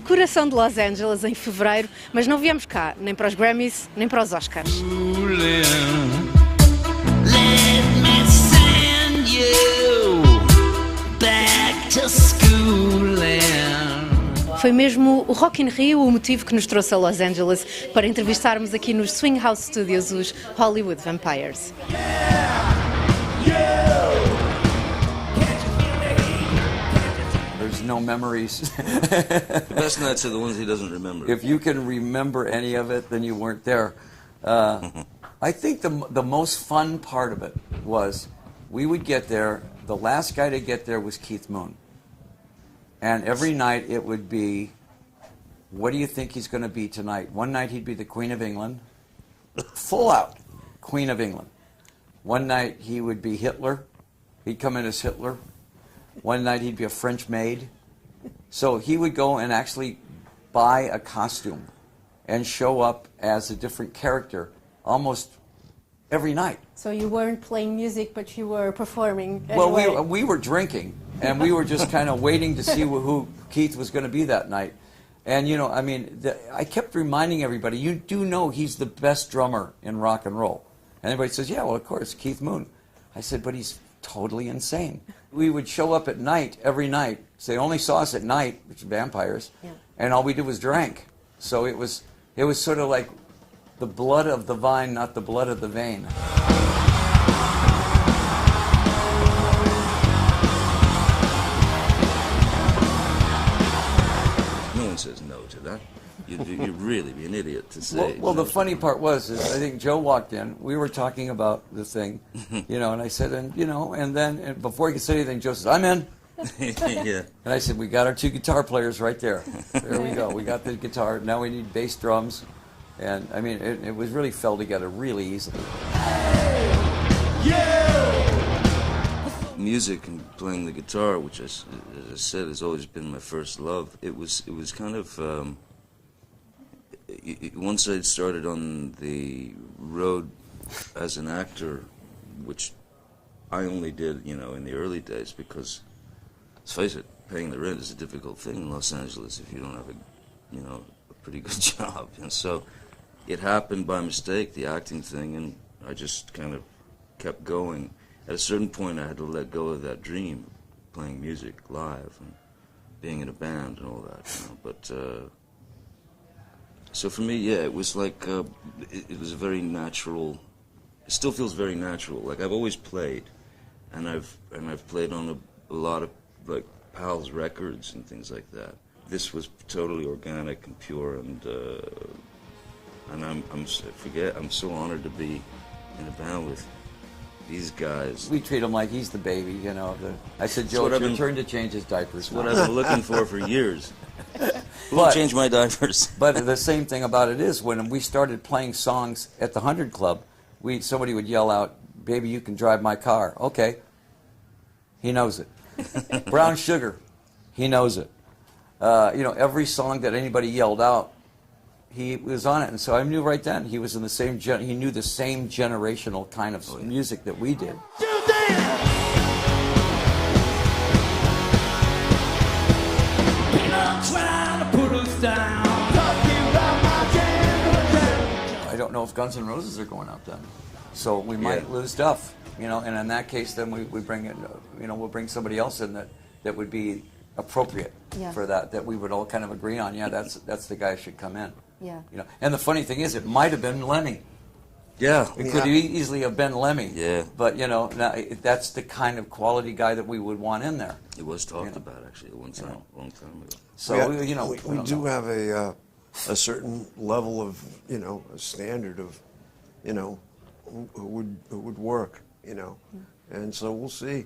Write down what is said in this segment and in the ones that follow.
coração de Los Angeles em fevereiro, mas não viemos cá, nem para os Grammys, nem para os Oscars. Foi mesmo o Rock in Rio o motivo que nos trouxe a Los Angeles para entrevistarmos aqui nos Swing House Studios os Hollywood Vampires. There's no memories. The best nights are the ones he doesn't remember. If you can remember any of it, then you weren't there. I think the most fun part of it was we would get there. The last guy to get there was Keith Moon. And every night it would be, what do you think he's going to be tonight? One night he'd be the Queen of England, full out Queen of England. One night he would be Hitler. He'd come in as Hitler. One night he'd be a French maid. So he would go and actually buy a costume and show up as a different character almost every night. So you weren't playing music, but you were performing Well, anyway. we were drinking, and we were just kind of waiting to see who Keith was going to be that night. And, you know, I mean, I kept reminding everybody, you do know he's the best drummer in rock and roll. And everybody says, yeah, well, of course, Keith Moon. I said, but he's totally insane. We would show up at night, every night. So they only saw us at night, which are vampires, and all we did was drank. So it was sort of like the blood of the vine, not the blood of the vein. No one says no to that. You'd really be an idiot to say. Well, no. the funny part was, I think Joe walked in. We were talking about the thing, you know, and I said, and then before he could say anything, Joe says, I'm in. Yeah. And I said, we got our two guitar players right there. There we go. We got the guitar. Now we need bass drums. And, I mean, it was really fell together really easily. Music and playing the guitar, which, as I said, has always been my first love. It was kind of, once I started on the road as an actor, which I only did, you know, in the early days, because, let's face it, paying the rent is a difficult thing in Los Angeles if you don't have a pretty good job. And so it happened by mistake, the acting thing, and I just kind of kept going. At a certain point, I had to let go of that dream, playing music live and being in a band and all that, you know. But so for me, yeah, it was like it was a very natural. It still feels very natural. Like I've always played, and I've played on a lot of like Pal's records and things like that. This was totally organic and pure, and I'm so honored to be in a band with these guys. We treat him like he's the baby, you know. I said, Joe, it's your turn to change his diapers. That's what I've been looking for years. Who But- change my diapers? But the same thing about it is, when we started playing songs at the 100 Club, somebody would yell out, baby, you can drive my car. Okay. He knows it. Brown Sugar, he knows it. You know, every song that anybody yelled out, he was on it. And so I knew right then he was in the same, he knew the same generational kind of music that we did. I don't know if Guns N' Roses are going out then, so we might lose Duff, you know. And in that case, then we bring in, you know, we'll bring somebody else in that would be appropriate for that we would all kind of agree on. Yeah, that's the guy who should come in. Yeah. You know, and the funny thing is, it might have been Lemmy. Yeah. It could easily have been Lemmy. Yeah. But you know, now, that's the kind of quality guy that we would want in there. It was talked about actually at one time, a long time ago. So we, you know, we do have a certain level of, you know, a standard of, you know, who would work, you know, and so we'll see.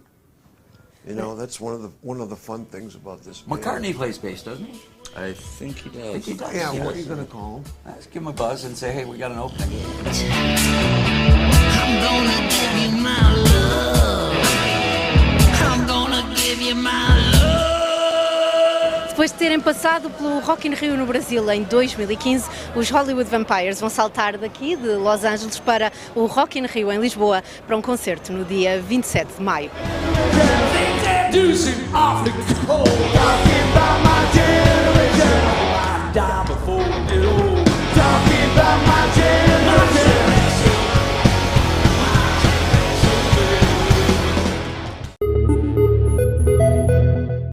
You know, that's one of the fun things about this band. McCartney plays bass, doesn't he? I think he does. I think he does. Yeah, Yes. what are you going to call him? Let's give him a buzz and say, hey, we got an opening. I'm gonna give you my love. I'm gonna give you my love. Depois de terem passado pelo Rock in Rio no Brasil em 2015, os Hollywood Vampires vão saltar daqui de Los Angeles para o Rock in Rio em Lisboa para um concerto no dia 27 de maio. Deucing off the cold.